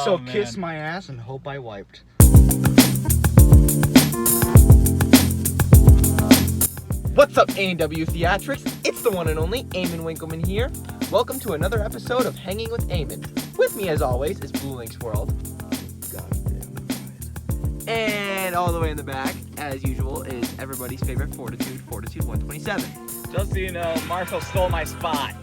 So kiss my ass and hope I wiped. What's up, A&W Theatrics? It's the one and only Eamon Winkleman here. Welcome to another episode of Hanging with Eamon. With me, as always, is Blue Lynx World. Goddamn right. And all the way in the back, as usual, is everybody's favorite Fortitude 127. Just so you know, Marshall stole my spot.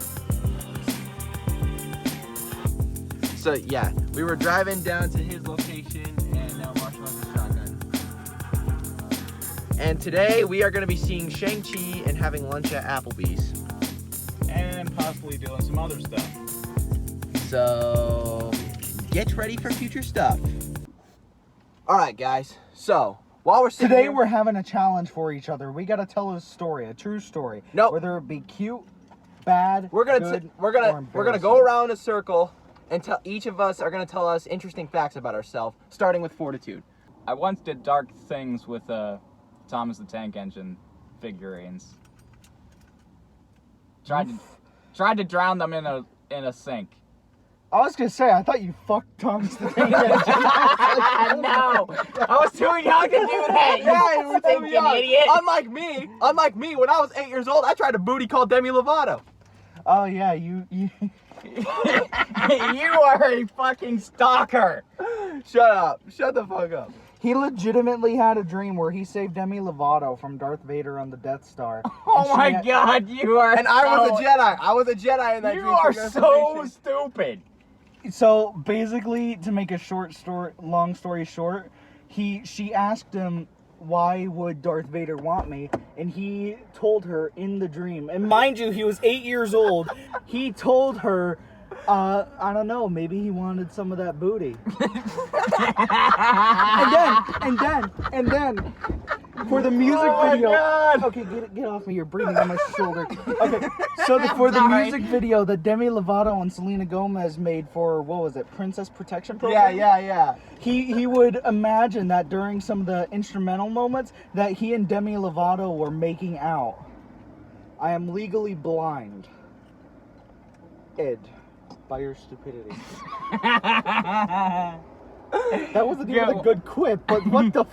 So yeah, we were driving down to his location, and now Marshall has a shotgun. And today we are going to be seeing Shang-Chi and having lunch at Applebee's. And possibly doing some other stuff. So get ready for future stuff. All right, guys. So while we're sitting Today here, we're having a challenge for each other. We gotta tell a story, a true story. Nope. Whether it be cute, bad, we're gonna good, we're or gonna go embarrassing. around a circle and tell each of us are gonna tell us interesting facts about ourselves, starting with Fortitude. I once did dark things with Thomas the Tank Engine figurines. Tried to drown them in a sink. I was gonna say, I thought you fucked Thomas the Tank Engine. No, I was too young to do that. Yeah, you were too thinking young. idiot. Unlike me, when I was 8 years old, I tried a booty called Demi Lovato. Oh yeah, you. You are a fucking stalker. Shut up. Shut the fuck up. He legitimately had a dream where he saved Demi Lovato from Darth Vader on the Death Star. Oh my God, you are. And I was a Jedi. I was a Jedi in that You dream. are for your so information. stupid. So basically, to make a long story short, she asked him, why would Darth Vader want me? And he told her in the dream, and mind you, he was 8 years old. He told her, I don't know, maybe he wanted some of that booty. and then, for the music video. God. Okay, get off me. You're breathing on my shoulder. Okay, so for the Sorry. music video that Demi Lovato and Selena Gomez made for, what was it, Princess Protection Program? Yeah. He would imagine that during some of the instrumental moments that he and Demi Lovato were making out. I am legally blind. Ed, by your stupidity. That wasn't even a good quip, but what the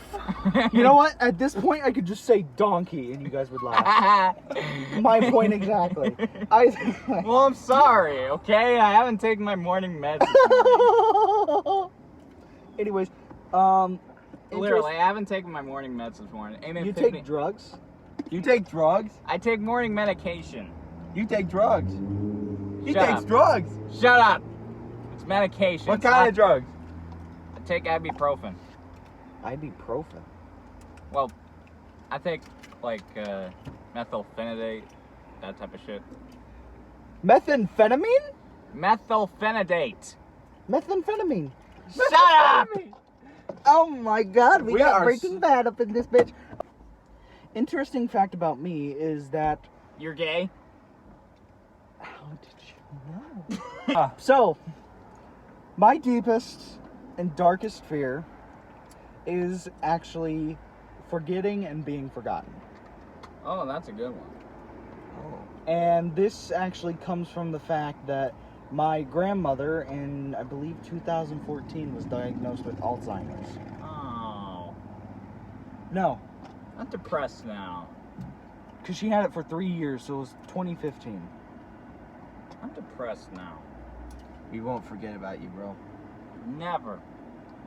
You know what? At this point, I could just say donkey and you guys would laugh. My point exactly. Well, I'm sorry, okay? I haven't taken my morning meds. Anyways, Literally, I haven't taken my morning meds this morning. Amen, you pick me- take drugs? You take drugs? I take morning medication. You take drugs. He Shut takes up. drugs. Shut up. It's medication. What kind of drugs? I take ibuprofen. Ibuprofen. Well, I take like methylphenidate, that type of shit. Methamphetamine? Methylphenidate. Methamphetamine. Shut up! Oh my God, we got are Breaking Bad up in this bitch. Interesting fact about me is that. You're gay? How did you know? So, my deepest and darkest fear is actually forgetting and being forgotten. Oh, that's a good one. And this actually comes from the fact that my grandmother in, I believe, 2014 was diagnosed with Alzheimer's. Oh. No, I'm depressed now. because she had it for 3 years, so it was 2015. I'm depressed now. We won't forget about you, bro. Never.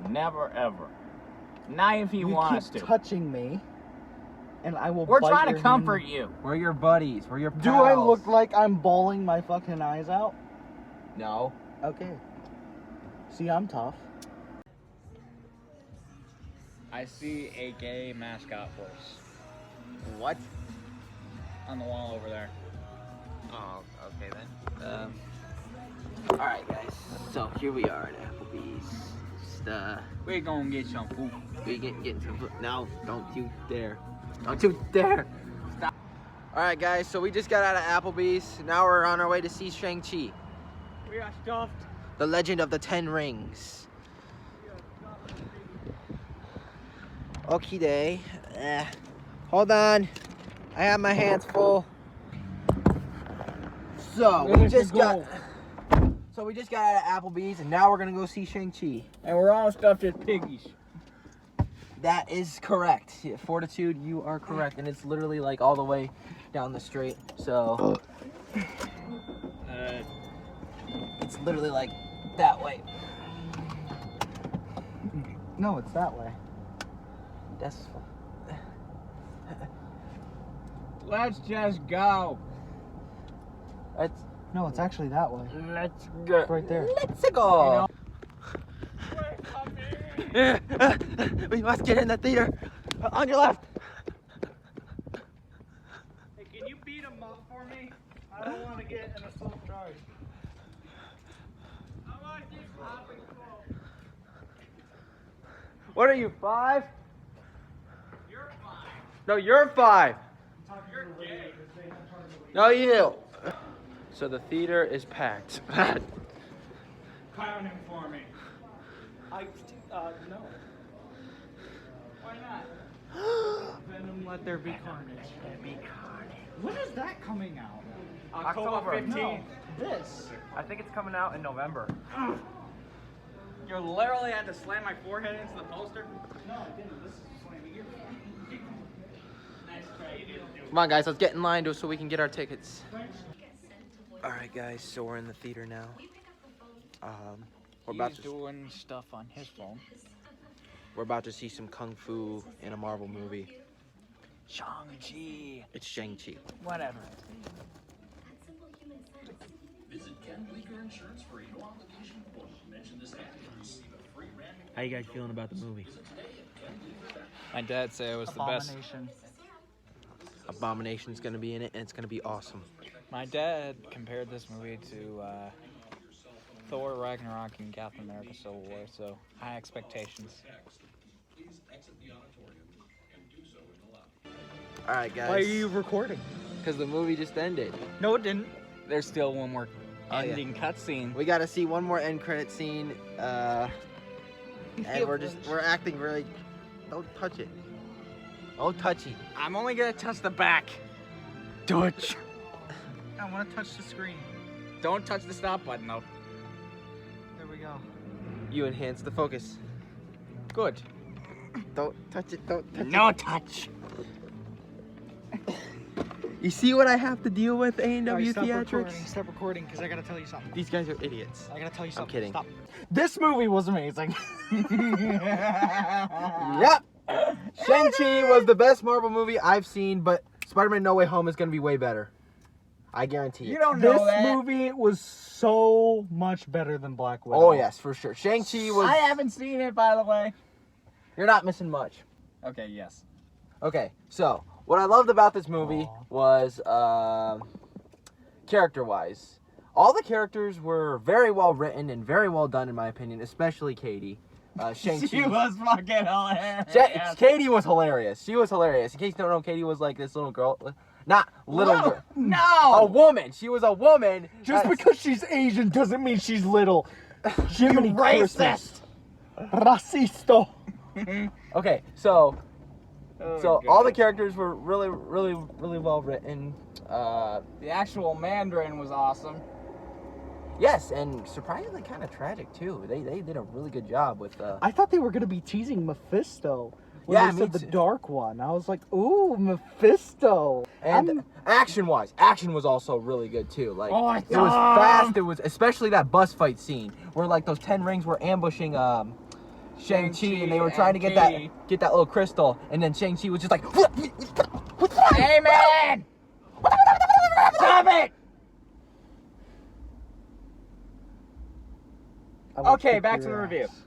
Never ever. Not if he wants keep to. touching me, and I will We're bite trying your to comfort hand. you. We're your buddies. We're your pals. Do I look like I'm bawling my fucking eyes out? No. Okay. See, I'm tough. I see a gay mascot horse What? on the wall over there. Oh, okay then. Alright, guys. So here we are at Applebee's. Just, We're gonna get some food. we getting some food. No, don't you dare. Don't you dare. Stop. Alright, guys. So we just got out of Applebee's. Now we're on our way to see Shang-Chi. We are stuffed. The Legend of the Ten Rings. Okie day. Hold on. I have my hands full. So So we just got out of Applebee's, and now we're gonna go see Shang-Chi. And we're all stuffed as piggies. That is correct. Yeah, Fortitude, you are correct, and it's literally like all the way down the street. So it's literally like that way. No, it's that way. That's Let's just go. that's No, it's actually that way. Let's go. It's right there. let's go. We must get in the theater. On your left. Hey, can you beat him up for me? I don't want to get an assault charge. What are you, 5? You're fine. No, you're 5. You're gay. No, you. So the theater is packed. Clown him for me. No. Why not? Venom, let there be carnage. Let be carnage. When is that coming out? October 15th. No, this. I think it's coming out in November. You literally had to slam my forehead into the poster? No, I didn't. This is slamming your Nice try. You didn't do it. Come on, guys, let's get in line so we can get our tickets. All right, guys, so we're in the theater now. We're about He's to doing stuff on his phone. see some kung fu in a Marvel movie. Shang-Chi. It's Shang-Chi. Whatever. How you guys feeling about the movie? My dad said it was the best. Abomination. Abomination's gonna be in it, and it's gonna be awesome. My dad compared this movie to Thor Ragnarok and Captain America Civil War, so high expectations. All right, guys. Why are you recording? Because the movie just ended. No, it didn't. There's still one more Oh, yeah. ending cutscene. We got to see one more end credit scene, and we're acting very. Don't touch it. Oh, touchy. I'm only gonna touch the back. Touch. I want to touch the screen. Don't touch the stop button though. There we go. You enhance the focus. Good. Don't touch it. Don't touch No touch. it. You see what I have to deal with, A&W Alright, stop Theatrics? recording. Stop recording, because I gotta tell you something. These guys are idiots. I gotta tell you something. kidding. Stop. This movie was amazing. Yep. Shang-Chi was the best Marvel movie I've seen, but Spider-Man No Way Home is going to be way better. I guarantee it. You don't know This that. movie was so much better than Black Widow. Oh, yes, for sure. Shang-Chi was... I haven't seen it, by the way. You're not missing much. Okay, yes. Okay, so what I loved about this movie was character-wise. All the characters were very well written and very well done, in my opinion, especially Katie. Shang-Chi. She was fucking hilarious. Katie was hilarious. She was hilarious. In case you don't know, Katie was like this little girl. Not little girl. A No! woman. She was a woman. Just because she's Asian doesn't mean she's little. Jiminy racist. Racisto. Okay, so Oh, all the God. characters were really, really, really well written. The actual Mandarin was awesome. Yes, and surprisingly kind of tragic too. They did a really good job with. I thought they were gonna be teasing Mephisto. When Yeah, they me said the too. dark one. I was like, ooh, Mephisto. And action was also really good too. Like Oh, it was fast. It was especially that bus fight scene where like those 10 rings were ambushing Shang-Chi and they were trying to get Katie. that little crystal, and then Shang-Chi was just like, Hey, man! Stop it! I will Okay, kick back to your the review. ass.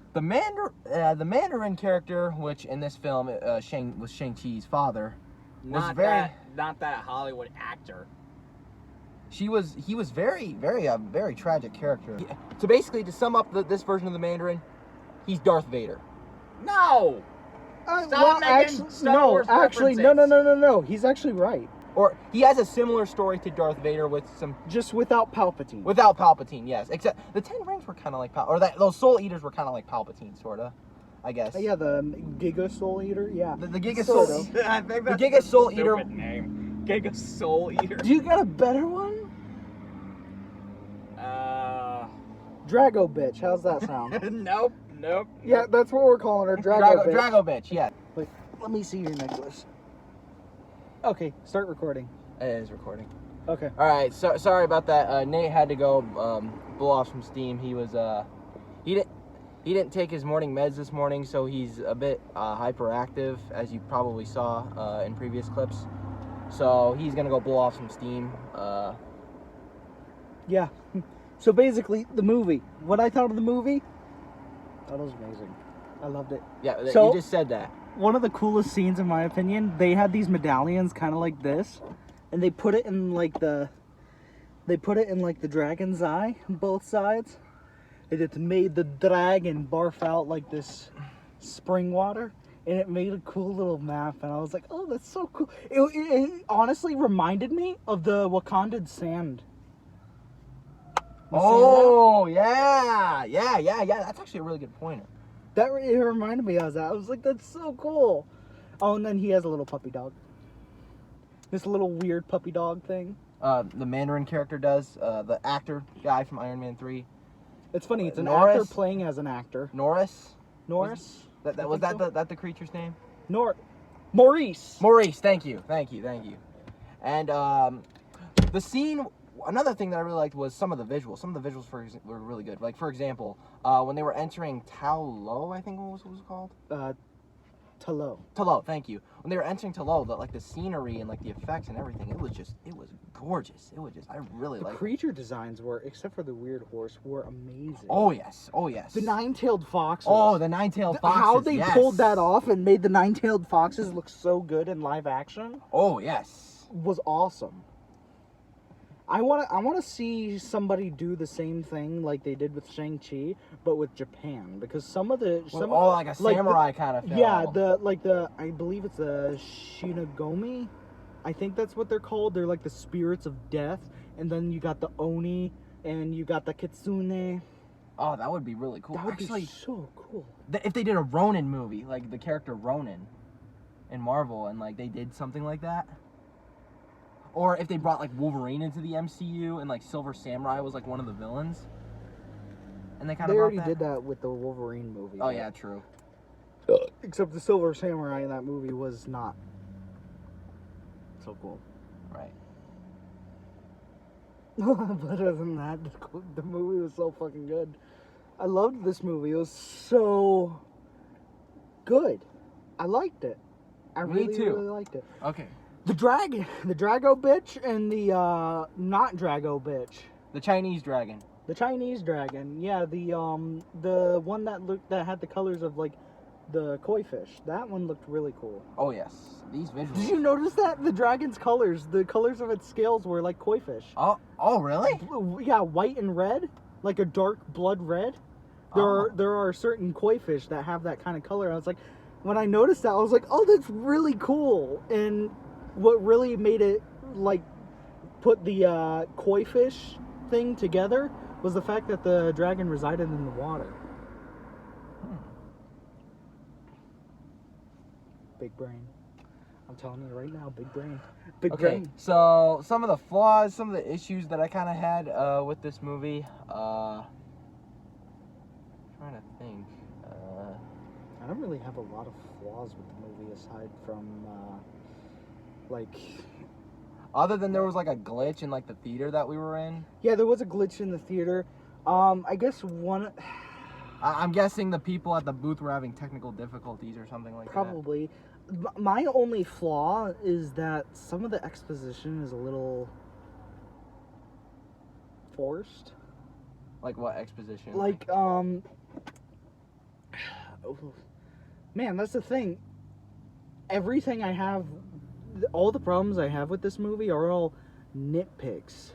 the Mandarin character, which in this film was Shang-Chi's father, was Not that Hollywood actor. he was very tragic character. So basically, to sum up this version of the Mandarin, he's Darth Vader. No! Stop making actually, Star Wars references. no. He's actually right. Or he has a similar story to Darth Vader with some Just without Palpatine. without Palpatine, yes. Except the 10 rings were kind of like those Soul Eaters were kind of like Palpatine, sorta, I guess. Yeah, the Giga Soul Eater. Yeah. The Giga Sort Soul. of. I think The that's Giga a Soul stupid Eater- name. Giga Soul Eater. Do you got a better one? Drago bitch. How's that sound? Nope. Yeah, that's what we're calling her. Drago bitch. Drago bitch, yeah. Wait, let me see your necklace. Okay, start recording. It is recording. Okay. All right, so sorry about that. Nate had to go blow off some steam. He was he didn't take his morning meds this morning, so he's a bit hyperactive, as you probably saw in previous clips. So he's gonna go blow off some steam. Yeah. So basically, the movie. What I thought of the movie? I thought it was amazing. I loved it. Yeah, So- you just said that. One of the coolest scenes, in my opinion, they had these medallions kind of like this, and they put it in like the dragon's eye on both sides, and it made the dragon barf out like this spring water, and it made a cool little map, and I was like, oh, that's so cool. It honestly reminded me of the Wakandan sand. You seen Oh, yeah. That's actually a really good pointer. that? It reminded me of that. I was like, that's so cool. Oh, and then he has a little puppy dog. This little weird puppy dog thing. The Mandarin character does. The actor guy from Iron Man 3. It's funny. It's an Norris? actor playing as an actor. Norris? Norris. Was I think so. that the creature's name? Maurice. Maurice, thank you. And the scene, another thing that I really liked was some of the visuals. Some of the visuals were really good. Like, for example, when they were entering Tao Lo, I think what was it called? Talo. Talo, thank you. When they were entering Talo, the scenery and like the effects and everything, it was gorgeous. I really The liked it. creature designs were, except for the weird horse, were amazing. Oh yes. The nine-tailed foxes. Oh, the nine-tailed foxes. How they yes. pulled that off and made the nine-tailed foxes look so good in live action Oh yes. was awesome. I want to see somebody do the same thing like they did with Shang-Chi, but with Japan, because like a samurai kind of film. Yeah, I believe it's the Shinigami. I think that's what they're called. They're like the spirits of death, and then you got the Oni, and you got the Kitsune. Oh, that would be really cool. That would Actually, be so cool. if they did a Ronin movie, like the character Ronin in Marvel, and like they did something like that. Or if they brought like Wolverine into the MCU and like Silver Samurai was like one of the villains. And they kind of already did that with the Wolverine movie. Oh yeah, true. Except the Silver Samurai in that movie was not so cool. Right. But other than that, the movie was so fucking good. I loved this movie. It was so good. I liked it. I Me really, too. really liked it. Okay. The Drago bitch and the not Drago bitch. The Chinese dragon. The Chinese dragon. Yeah, the one that had the colors of like the koi fish. That one looked really cool. Oh yes. These visuals. Did you notice that the dragon's colors, the colors of its scales were like koi fish? Oh really? Yeah, white and red, like a dark blood red. There are certain koi fish that have that kind of color. I was like, when I noticed that, I was like, oh, that's really cool. And what really made it like put the koi fish thing together was the fact that the dragon resided in the water. Big brain. I'm telling you right now, big brain. Big Okay, brain. so some of the flaws, some of the issues that I kind of had with this movie, trying to think. I don't really have a lot of flaws with the movie aside from like, other than there was like a glitch in like the theater that we were in. yeah, there was a glitch in the theater. I guess one. I'm guessing the people at the booth were having technical difficulties or something like Probably. My only flaw is that some of the exposition is a little forced. that. Like what exposition? Like, man, that's the thing. Everything I have, all the problems I have with this movie are all nitpicks.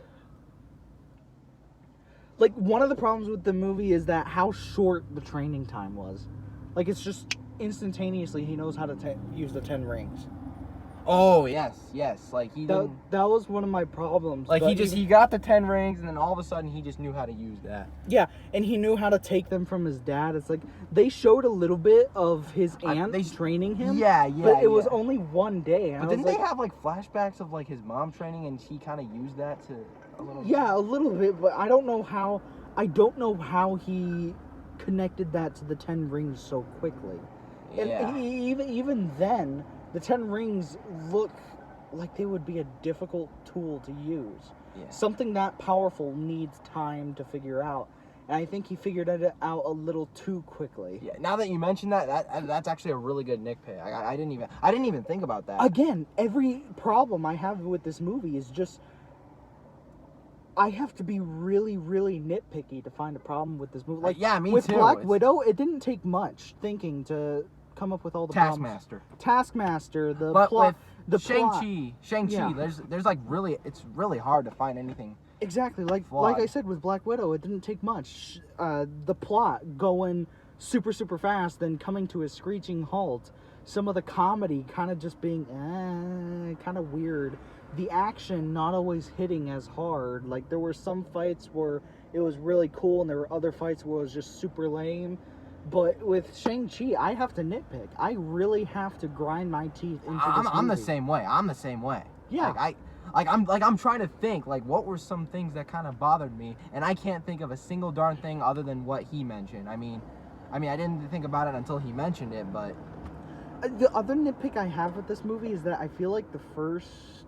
Like, one of the problems with the movie is that how short the training time was. Like, it's just instantaneously he knows how to use the 10 rings. Oh yes. Like he That didn't. was one of my problems. Like but he got the 10 rings and then all of a sudden he just knew how to use that. Yeah, and he knew how to take them from his dad. It's like they showed a little bit of his aunt training him. Yeah. But it was only one day. And But I didn't was they like, have like flashbacks of like his mom training and he kind of used that to a little? yeah, a little bit, but I don't know how. I don't know how he connected that to the 10 rings so quickly. And Yeah. even then, the 10 rings look like they would be a difficult tool to use. Yeah. Something that powerful needs time to figure out. And I think he figured it out a little too quickly. Yeah. Now that you mention that's actually a really good nitpick. I didn't even think about that. Again, every problem I have with this movie is just I have to be really, really nitpicky to find a problem with this movie. Like, yeah, me with too. Black Widow, it didn't take much thinking to come up with all the Taskmaster. problems. Taskmaster, the But plot, with the plot. Shang-Chi, Yeah. there's like really, it's really hard to find anything. Exactly, like flawed. I said with Black Widow, it didn't take much. The plot going super, super fast, then coming to a screeching halt. Some of the comedy kind of just being kind of weird. The action not always hitting as hard. Like, there were some fights where it was really cool, and there were other fights where it was just super lame. But with Shang-Chi, I have to nitpick. I really have to grind my teeth into this movie. I'm the same way. I'm the same way. Yeah. I'm trying to think, like, what were some things that kind of bothered me, and I can't think of a single darn thing other than what he mentioned. I mean, I didn't think about it until he mentioned it, but The other nitpick I have with this movie is that I feel like the first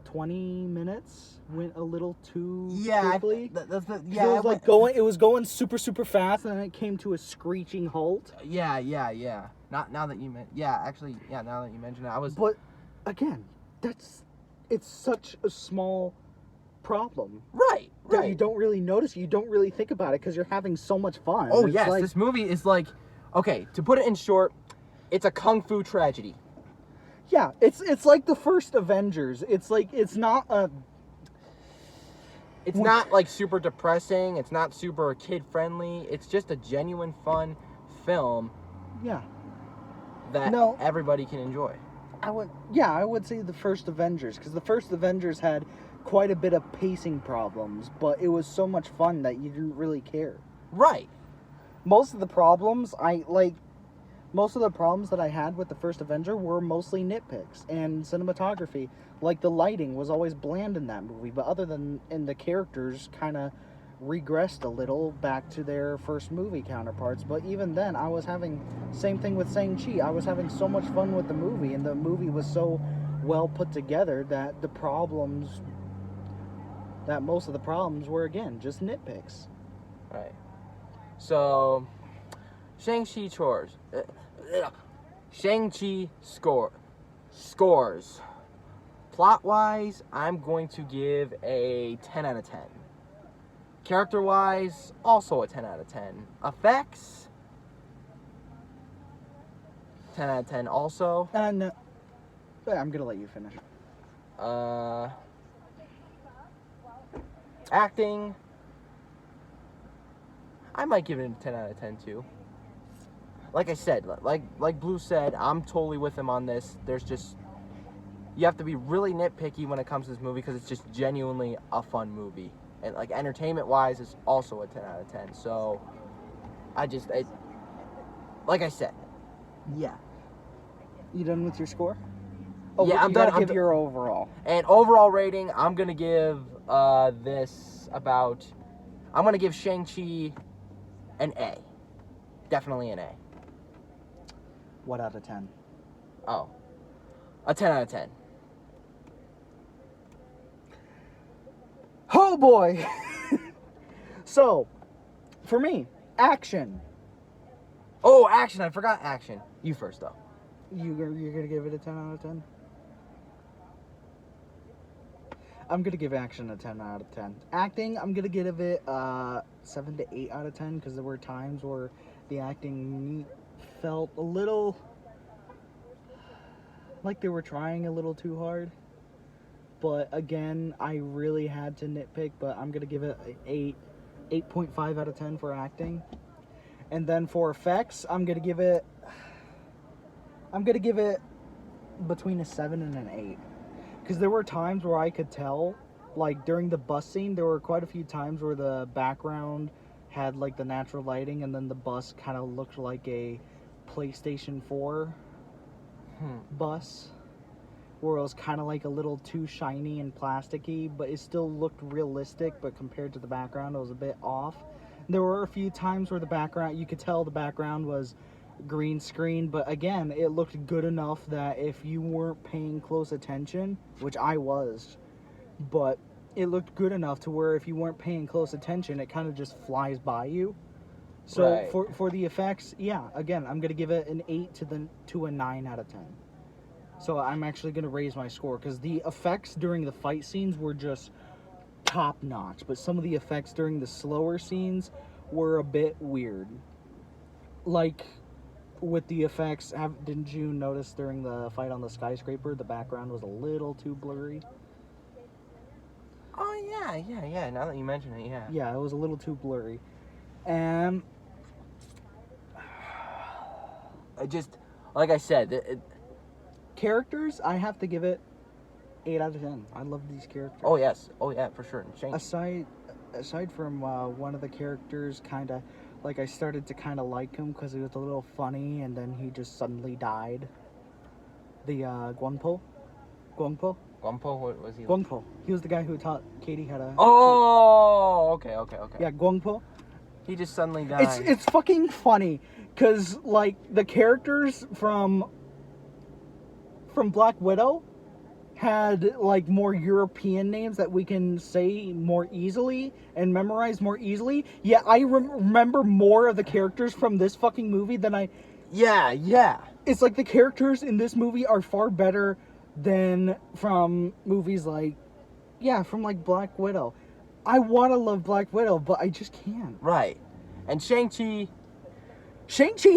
20 minutes went a little too quickly. It was going super, super fast, and then it came to a screeching halt. Yeah. Now that you mention it, I was. But again, it's such a small problem. Right. That you don't really notice. You don't really think about it because you're having so much fun. Oh, It's yes. like- This movie is like, okay, to put it in short, it's a kung fu tragedy. Yeah, it's like the first Avengers. It's like, it's not a... It's not like super depressing. It's not super kid friendly. It's just a genuine fun film Yeah. that No. everybody can enjoy. I would say the first Avengers, because the first Avengers had quite a bit of pacing problems, but it was so much fun that you didn't really care. Right. Most of the problems that I had with the first Avenger were mostly nitpicks and cinematography. Like, the lighting was always bland in that movie, but the characters kind of regressed a little back to their first movie counterparts. But even then, I was having, same thing with Shang-Chi, I was having so much fun with the movie, and the movie was so well put together that most of the problems were, again, just nitpicks. Right. So, Shang-Chi scores. Plot-wise, I'm going to give a 10 out of 10. Character-wise, also a 10 out of 10. Effects, 10 out of 10 also. And I'm gonna let you finish. Acting, I might give it a 10 out of 10 too. Like I said, like Blue said, I'm totally with him on this. You have to be really nitpicky when it comes to this movie because it's just genuinely a fun movie. And like entertainment-wise, it's also a 10 out of 10. So, like I said, yeah. You done with your score? Yeah, I'm done. Give your overall. And overall rating, I'm gonna give I'm gonna give Shang-Chi an A. Definitely an A. What out of 10? Oh, a 10 out of 10. Oh boy! So, for me, action. Oh, action! I forgot action. You first, though. You're gonna give it a 10 out of 10? I'm gonna give action a 10 out of 10. Acting, I'm gonna give it 7 to 8 out of 10 because there were times where the acting felt a little like they were trying a little too hard. But again, I really had to nitpick, but I'm gonna give it an 8.5 out of 10 for acting. And then for effects, I'm gonna give it between a 7 and an 8. Because there were times where I could tell, like during the bus scene, there were quite a few times where the background had like the natural lighting, and then the bus kind of looked like a PlayStation 4 bus. where it was kind of like a little too shiny and plasticky, but it still looked realistic, but compared to the background, it was a bit off. There were a few times where the background, you could tell the background was green screen, but again, it looked good enough that if you weren't paying close attention, which I was, but it looked good enough to where if you weren't paying close attention, it kind of just flies by you. So Right. for the effects, yeah, again, I'm gonna give it an 8 to a 9 out of 10. So I'm actually gonna raise my score because the effects during the fight scenes were just top notch, but some of the effects during the slower scenes were a bit weird. Like with the effects, didn't you notice during the fight on the skyscraper, the background was a little too blurry? Oh yeah. Now that you mention it, yeah. Yeah, it was a little too blurry. And I just, like I said, characters, I have to give it 8 out of 10. I love these characters. oh yes, oh yeah, for sure. Shang-Chi. Aside from one of the characters, kind of like I started to kind of like him because he was a little funny, and then he just suddenly died. The Guangpo. Guampo, what was he? Guangpo. He was the guy who taught Katie how to. Oh, okay. Yeah, Guangpo. He just suddenly died. It's fucking funny because like the characters from Black Widow had like more European names that we can say more easily and memorize more easily. Yeah, I remember more of the characters from this fucking movie than I. Yeah. It's like the characters in this movie are far better than from movies like, from like Black Widow. I want to love Black Widow, but I just can't. Right. And Shang-Chi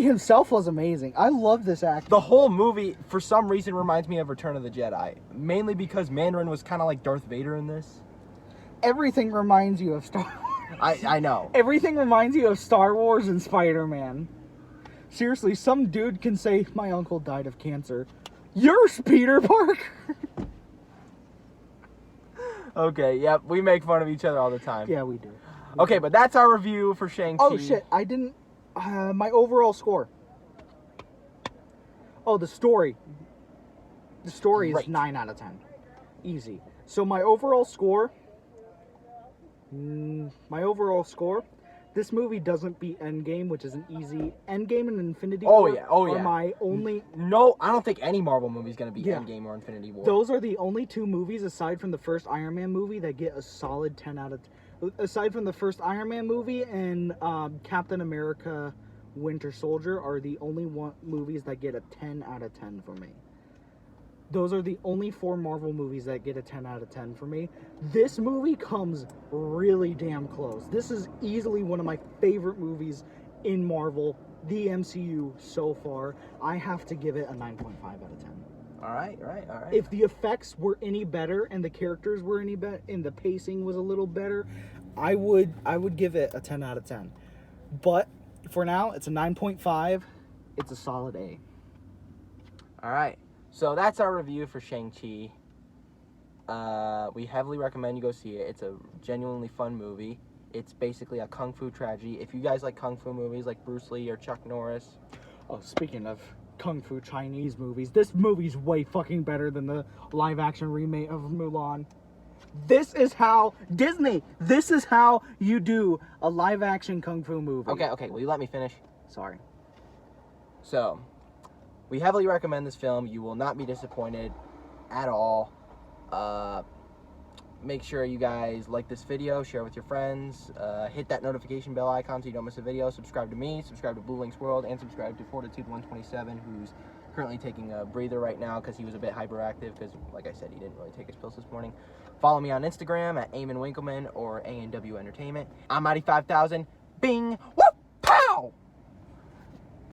himself was amazing. I love this actor. the whole movie, for some reason, reminds me of Return of the Jedi. Mainly because Mandarin was kind of like Darth Vader in this. Everything reminds you of Star Wars. I know. Everything reminds you of Star Wars and Spider-Man. Seriously, some dude can say, my uncle died of cancer. You're Peter Parker. Okay, yep, we make fun of each other all the time. Yeah, we do. Okay, but that's our review for Shang-Chi. Oh, shit. I didn't... my overall score. Oh, the story. The story is Right. 9 out of 10. Easy. So my overall score... This movie doesn't beat Endgame, which is an easy... Endgame and Infinity War are my only... No, I don't think any Marvel movie is going to be Yeah. Endgame or Infinity War. Those are the only two movies, aside from the first Iron Man movie, that get a solid 10 out of... Aside from the first Iron Man movie and Captain America Winter Soldier are the only movies that get a 10 out of 10 for me. Those are the only 4 Marvel movies that get a 10 out of 10 for me. This movie comes really damn close. This is easily one of my favorite movies in Marvel, the MCU so far. I have to give it a 9.5 out of 10. All right. If the effects were any better and the characters were any better and the pacing was a little better, I would give it a 10 out of 10. But for now, it's a 9.5. It's a solid A. All right. So that's our review for Shang-Chi. We heavily recommend you go see it. It's a genuinely fun movie. It's basically a kung fu tragedy. If you guys like kung fu movies like Bruce Lee or Chuck Norris. Oh, speaking of kung fu Chinese movies, this movie's way fucking better than the live action remake of Mulan. This is how Disney. This is how you do a live action kung fu movie. Okay. Will you let me finish? Sorry. So, we heavily recommend this film. You will not be disappointed at all. Make sure you guys like this video, share with your friends, hit that notification bell icon so you don't miss a video, subscribe to me, subscribe to Blue Lynx World, and subscribe to Fortitude 127, who's currently taking a breather right now because he was a bit hyperactive because, like I said, he didn't really take his pills this morning. Follow me on Instagram at Eamon Winkleman or A&W Entertainment. I'm Mighty 5000. Bing!